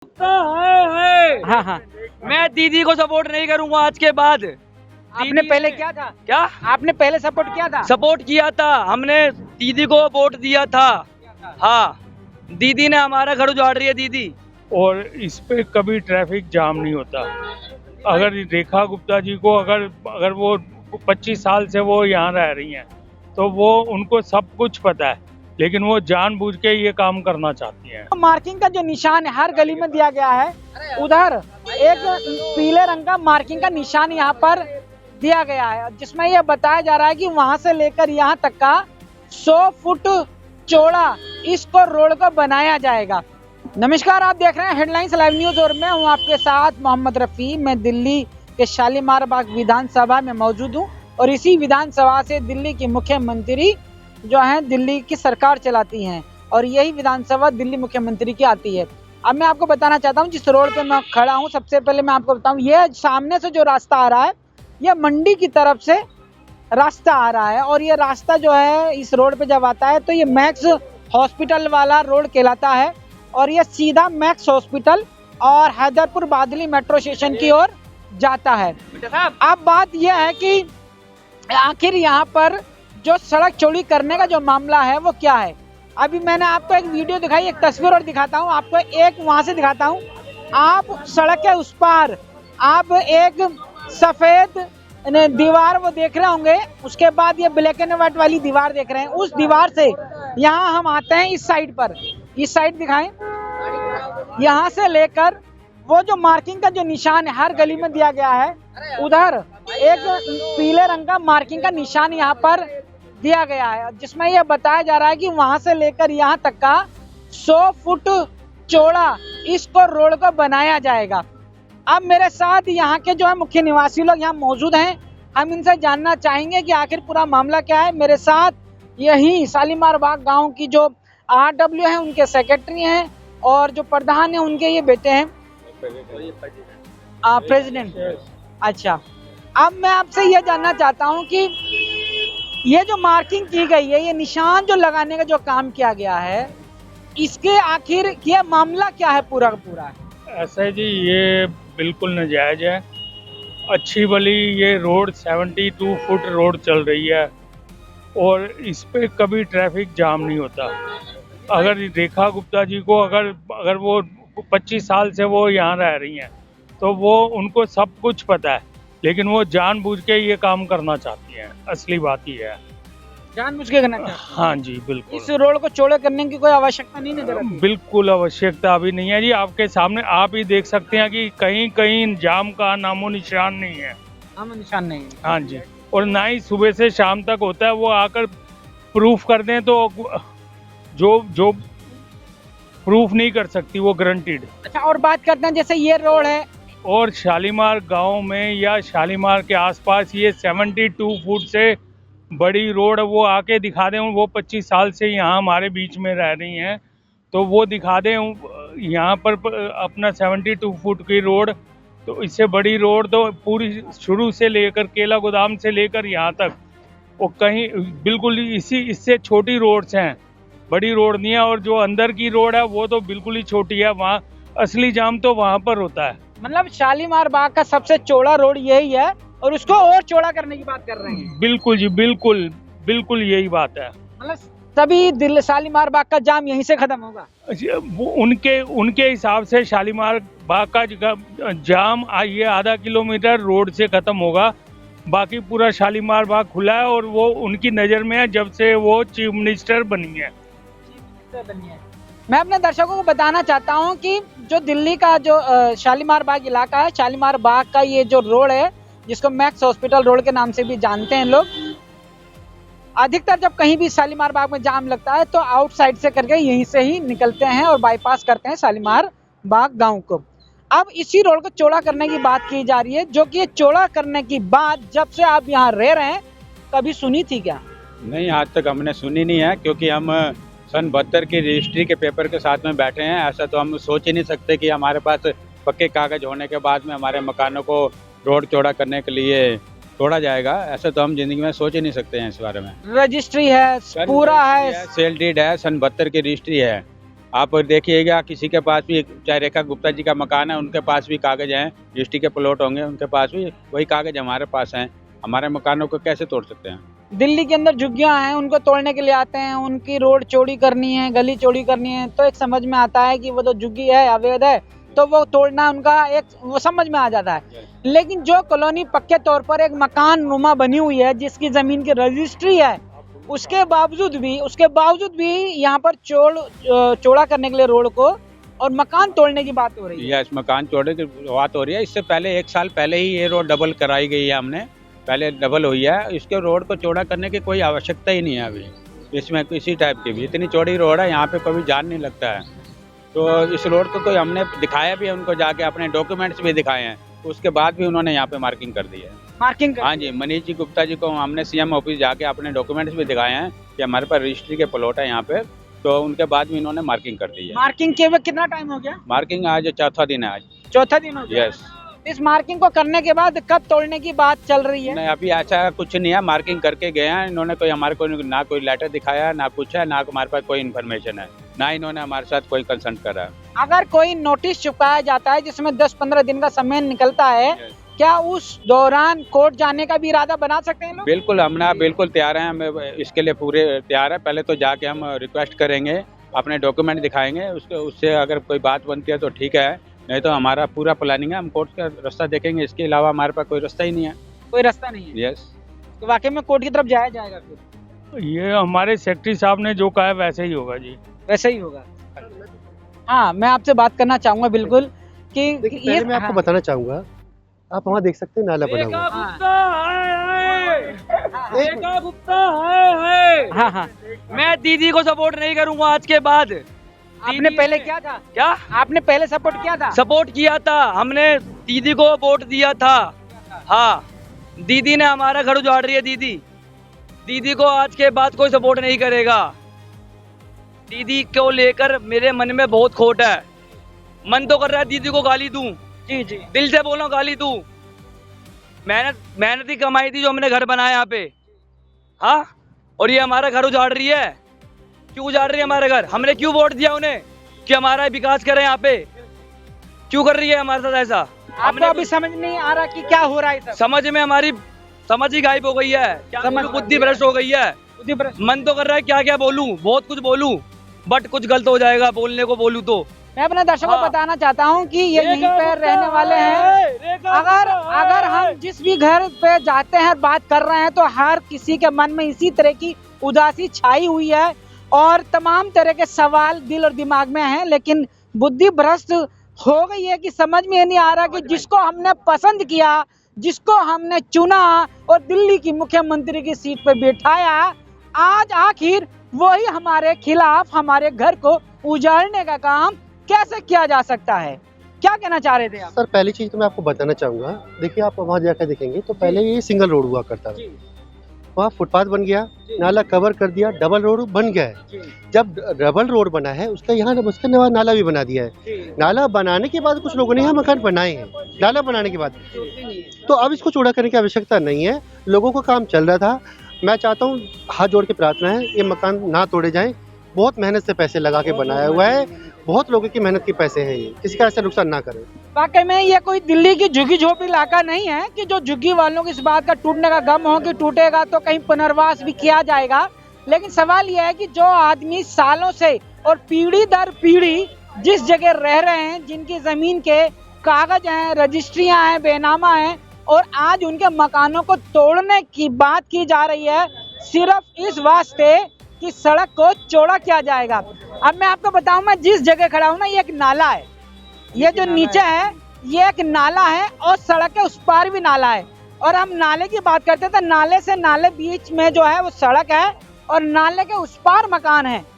हाँ हाँ। मैं दीदी को सपोर्ट नहीं करूंगा आज के बाद। आपने पहले क्या था? क्या आपने पहले सपोर्ट किया था? सपोर्ट किया था हमने, दीदी को वोट दिया था। हाँ, दीदी ने हमारा घर उजाड़ रही है दीदी। और इस पे कभी ट्रैफिक जाम नहीं होता। अगर रेखा गुप्ता जी को अगर अगर वो 25 साल से वो यहाँ रह रही हैं तो वो उनको सब कुछ पता है, लेकिन वो जानबूझ के ये काम करना चाहती हैं। मार्किंग का जो निशान है हर गली में दिया गया है, उधर एक पीले रंग का मार्किंग का निशान यहाँ पर दिया गया है, जिसमें यह बताया जा रहा है कि वहां से लेकर यहाँ तक का 100 फुट चौड़ा इसको रोड को बनाया जाएगा। नमस्कार, आप देख रहे हैं हेडलाइंस लाइव न्यूज और मैं हूं आपके साथ मोहम्मद रफी। मैं दिल्ली के शालीमार बाग विधानसभा में मौजूद हूं और इसी विधानसभा से दिल्ली की मुख्यमंत्री जो है दिल्ली की सरकार चलाती हैं और यही विधानसभा दिल्ली मुख्यमंत्री की आती है। अब मैं आपको बताना चाहता हूं जिस रोड पे मैं खड़ा हूं, सबसे पहले मैं आपको बताऊं ये सामने से जो रास्ता आ रहा है यह मंडी की तरफ से रास्ता आ रहा है और ये रास्ता जो है इस रोड पे जब आता है तो ये मैक्स हॉस्पिटल वाला रोड कहलाता है और ये सीधा मैक्स हॉस्पिटल और हैदरपुर बादली मेट्रो स्टेशन की ओर जाता है। अब बात यह है कि आखिर यहाँ पर जो सड़क चौड़ी करने का जो मामला है वो क्या है। अभी मैंने आपको एक वीडियो दिखाई, एक तस्वीर और दिखाता हूँ आपको, एक वहां से दिखाता हूँ। आप सड़क के उस पार आप एक सफेद दीवार वो देख रहे होंगे, उसके बाद ये ब्लैक एंड व्हाइट वाली दीवार देख रहे हैं। उस दीवार से यहाँ हम आते हैं इस साइड पर, इस साइड दिखाएं, यहाँ से लेकर वो जो मार्किंग का जो निशान है हर गली में दिया गया है, उधर एक पीले रंग का मार्किंग का निशान यहाँ पर दिया गया है, जिसमें यह बताया जा रहा है कि वहां से लेकर यहाँ तक का 100 फुट चौड़ा इसको रोड को बनाया जाएगा। अब मेरे साथ यहाँ के जो है मुख्य निवासी लोग यहाँ मौजूद हैं, हम इनसे जानना चाहेंगे कि आखिर पूरा मामला क्या है। मेरे साथ यही शालीमार बाग गांव की जो RW है उनके सेक्रेटरी हैं और जो प्रधान है उनके ये बेटे हैं प्रेसिडेंट। अच्छा, अब मैं आपसे यह जानना चाहता हूँ कि ये जो मार्किंग की गई है, ये निशान जो लगाने का जो काम किया गया है, इसके आखिर ये मामला क्या है पूरा का पूरा? ऐसा है जी, ये बिल्कुल नाजायज है। अच्छी भली ये रोड 72 फुट रोड चल रही है और इस पे कभी ट्रैफिक जाम नहीं होता। अगर रेखा गुप्ता जी को अगर वो 25 साल से वो यहाँ रह रही हैं तो वो उनको सब कुछ पता है, लेकिन वो जानबूझ के ये काम करना चाहती हैं। असली बात ही है, जानबूझ के करना चाहिए। हाँ जी बिल्कुल। इस रोड को चौड़ा करने की कोई आवश्यकता नहीं नजर आती? बिल्कुल आवश्यकता अभी नहीं है जी। आपके सामने आप ही देख सकते हैं कि कहीं कहीं जाम का नामो निशान नहीं है। नामो निशान नहीं है। हाँ जी, और ना ही सुबह से शाम तक होता है। वो आकर प्रूफ कर दें तो जो प्रूफ नहीं कर सकती वो गारंटीड। अच्छा, और बात करते हैं जैसे ये रोड है और शालीमार गांव में या शालीमार के आसपास ये 72 फुट से बड़ी रोड वो आके दिखा दें। वो 25 साल से यहाँ हमारे बीच में रह रही हैं तो वो दिखा दें यहाँ पर अपना 72 फुट की रोड। तो इससे बड़ी रोड तो पूरी शुरू से लेकर केला गोदाम से लेकर यहाँ तक वो कहीं बिल्कुल इससे छोटी रोड्स हैं, बड़ी रोड नहीं है। और जो अंदर की रोड है वो तो बिल्कुल ही छोटी है। वहाँ असली जाम तो वहाँ पर होता है। मतलब शालीमार बाग का सबसे चौड़ा रोड यही है और उसको और चौड़ा करने की बात कर रहे हैं। बिल्कुल जी, बिल्कुल बिल्कुल यही बात है। मतलब तभी दिल्ली शालीमार बाग का जाम यहीं से खत्म होगा? उनके हिसाब से शालीमार बाग का जाम ये आधा किलोमीटर रोड से खत्म होगा। बाकी पूरा शालीमार बाग खुला है और वो उनकी नज़र में है जब से वो चीफ मिनिस्टर बनी है। मैं अपने दर्शकों को बताना चाहता हूं कि जो दिल्ली का जो शालीमार बाग इलाका है, शालीमार बाग का ये जो रोड है जिसको मैक्स हॉस्पिटल रोड के नाम से भी जानते हैं लोग, अधिकतर जब कहीं भी शालीमार बाग में जाम लगता है तो आउटसाइड से करके यहीं से ही निकलते हैं और बाईपास करते हैं शालीमार बाग गांव को। अब इसी रोड को चौड़ा करने की बात की जा रही है, जो कि चौड़ा करने की बात जब से आप यहाँ रह रहे हैं कभी सुनी थी क्या? नहीं, आज तक हमने सुनी नहीं है, क्योंकि हम सन 72 की रजिस्ट्री के पेपर के साथ में बैठे हैं। ऐसा तो हम सोच ही नहीं सकते कि हमारे पास पक्के कागज होने के बाद में हमारे मकानों को रोड चौड़ा करने के लिए तोड़ा जाएगा। ऐसा तो हम जिंदगी में सोच ही नहीं सकते हैं इस बारे में। रजिस्ट्री है, पूरा है, सेल डीड है, सन 72 की रजिस्ट्री है। आप देखिएगा किसी के पास भी, चाहे रेखा गुप्ता जी का मकान है, उनके पास भी कागज हैं, रजिस्ट्री के प्लॉट होंगे, उनके पास भी वही कागज हमारे पास हैं। हमारे मकानों को कैसे तोड़ सकते हैं? दिल्ली के अंदर झुग्गियां हैं, उनको तोड़ने के लिए आते हैं, उनकी रोड चौड़ी करनी है, गली चौड़ी करनी है, तो एक समझ में आता है कि वो तो झुग्गी है, अवैध है, तो वो तोड़ना उनका एक वो समझ में आ जाता है। लेकिन जो कॉलोनी पक्के तौर पर एक मकान नुमा बनी हुई है, जिसकी जमीन की रजिस्ट्री है, उसके बावजूद भी यहाँ पर चौड़ा करने के लिए रोड को और मकान तोड़ने की बात हो रही है। यस, मकान तोड़ने की बात हो रही है। इससे पहले 1 साल पहले ही ये रोड डबल कराई गई है, हमने पहले डबल हुई है। इसके रोड को चौड़ा करने की कोई आवश्यकता ही नहीं है अभी इसमें किसी टाइप की भी। इतनी चौड़ी रोड है, यहाँ पे कभी जान नहीं लगता है। तो इस रोड को हमने दिखाया भी है उनको, जाके अपने डॉक्यूमेंट्स भी दिखाए हैं, उसके बाद भी उन्होंने यहाँ पे मार्किंग कर दी है। मार्किंग हाँ जी, मनीष जी गुप्ता जी को हमने सीएम ऑफिस जाके अपने डॉक्यूमेंट्स भी दिखाए हैं कि हमारे पास रजिस्ट्री के प्लॉट है यहाँ पे, तो उनके बाद भी इन्होंने मार्किंग कर दी है। मार्किंग के वक्त कितना टाइम हो गया? मार्किंग आज चौथा दिन है। आज चौथा दिन हो गया। यस। इस मार्किंग को करने के बाद कब तोड़ने की बात चल रही है? नहीं, अभी ऐसा कुछ नहीं है। मार्किंग करके गए हैं इन्होंने, कोई हमारे को ना कोई लेटर दिखाया है, ना कुछ है, ना हमारे पास कोई इन्फॉर्मेशन है, ना इन्होंने हमारे साथ कोई कंसल्ट करा है। अगर कोई नोटिस चिपकाया जाता है जिसमें 10-15 दिन का समय निकलता है, क्या उस दौरान कोर्ट जाने का भी इरादा बना सकते हैं लोग? बिल्कुल, हम बिल्कुल तैयार हैं, हम इसके लिए पूरे तैयार है। पहले तो जाके हम रिक्वेस्ट करेंगे, अपने डॉक्यूमेंट दिखाएंगे, उससे अगर कोई बात बनती है तो ठीक है, नहीं तो हमारा पूरा प्लानिंग है, हम कोर्ट का रास्ता देखेंगे। इसके अलावा हमारे पास कोई रास्ता ही नहीं है। कोई रास्ता नहीं है। यस। तो वाकई में कोर्ट की तरफ जाया जाएगा फिर? ये हमारे सेक्रेटरी साहब ने जो कहा है वैसे ही होगा जी। वैसे ही होगा। हाँ, मैं आपसे बात करना चाहूंगा बिल्कुल कि पहले मैं आपको बताना चाहूंगा, आप वहाँ देख सकते हैं नाला बना हुआ है। हाँ हाँ, मैं दीदी को सपोर्ट नहीं करूंगा आज के बाद। आपने पहले क्या था? क्या आपने पहले सपोर्ट किया था? सपोर्ट किया था हमने, दीदी को वोट दिया था। हाँ, दीदी ने हमारा घर उजाड़ रही है। दीदी को आज के बाद कोई सपोर्ट नहीं करेगा। दीदी को लेकर मेरे मन में बहुत खोट है। मन तो कर रहा है दीदी को गाली दूं, जी जी, दिल से बोलो गाली दूं। मेहनती कमाई थी जो हमने घर बनाया यहाँ पे। हाँ, और ये हमारा घर उजाड़ रही है। क्यों उजाड़ रही है हमारा घर? हमने क्यों वोट दिया उन्हें कि हमारा विकास करें यहाँ पे? क्यों कर रही है हमारे साथ ऐसा? आपको अभी समझ नहीं आ रहा कि क्या हो रहा है? समझ में हमारी समझ ही गायब हो गई है। क्या बुद्धि भ्रष्ट हो गई है। मन तो कर रहा है क्या क्या बोलूं, बहुत कुछ बोलूं, बट कुछ गलत हो जाएगा बोलने को बोलूं तो। मैं अपने दर्शकों को बताना चाहता हूँ कि ये यहीं पे रहने वाले हैं। अगर हम जिस भी घर पे जाते हैं बात कर रहे हैं, तो हर किसी के मन में इसी तरह की उदासी छाई हुई है और तमाम तरह के सवाल दिल और दिमाग में हैं, लेकिन बुद्धि भ्रष्ट हो गई है कि समझ में नहीं आ रहा कि जिसको हमने पसंद किया, जिसको हमने चुना और दिल्ली की मुख्यमंत्री की सीट पर बिठाया, आज आखिर वही हमारे खिलाफ हमारे घर को उजाड़ने का काम कैसे किया जा सकता है? क्या कहना चाह रहे थे आप? सर, पहली चीज तो मैं आपको बताना चाहूंगा, देखिए आप वहाँ जाकर देखेंगे तो पहले ये सिंगल रोड हुआ करता था, वहाँ फुटपाथ बन गया, नाला कवर कर दिया, डबल रोड बन गया है। जब डबल रोड बना है उसका यहाँ उसका नया नाला भी बना दिया है। नाला बनाने के बाद कुछ लोगों ने यहाँ मकान बनाए हैं, नाला बनाने के बाद, तो अब इसको चौड़ा करने की आवश्यकता नहीं है। लोगों का काम चल रहा था। मैं चाहता हूँ, हाथ जोड़ के प्रार्थना है, ये मकान ना तोड़े जाएं। बहुत मेहनत से पैसे लगा के बनाया हुआ है, बहुत लोगों की मेहनत के पैसे हैं, ये किसी का ऐसा नुकसान ना करें। वाकई में ये कोई दिल्ली की झुग्गी झोपड़ी इलाका नहीं है कि जो झुग्गी वालों को इस बात का टूटने का गम हो कि टूटेगा तो कहीं पुनर्वास भी किया जाएगा। लेकिन सवाल यह है कि जो आदमी सालों से और पीढ़ी दर पीढ़ी जिस जगह रह रहे हैं, जिनकी जमीन के कागज हैं, रजिस्ट्रियां हैं, बेनामा हैं, और आज उनके मकानों को तोड़ने की बात की जा रही है सिर्फ इस वास्ते कि सड़क को चौड़ा किया जाएगा। अब मैं आपको बताऊं, मैं जिस जगह खड़ा हूं ना, ये एक नाला है, ये जो नीचे है ये एक नाला है और सड़क के उस पार भी नाला है। और हम नाले की बात करते हैं तो नाले से नाले बीच में जो है वो सड़क है और नाले के उस पार मकान है।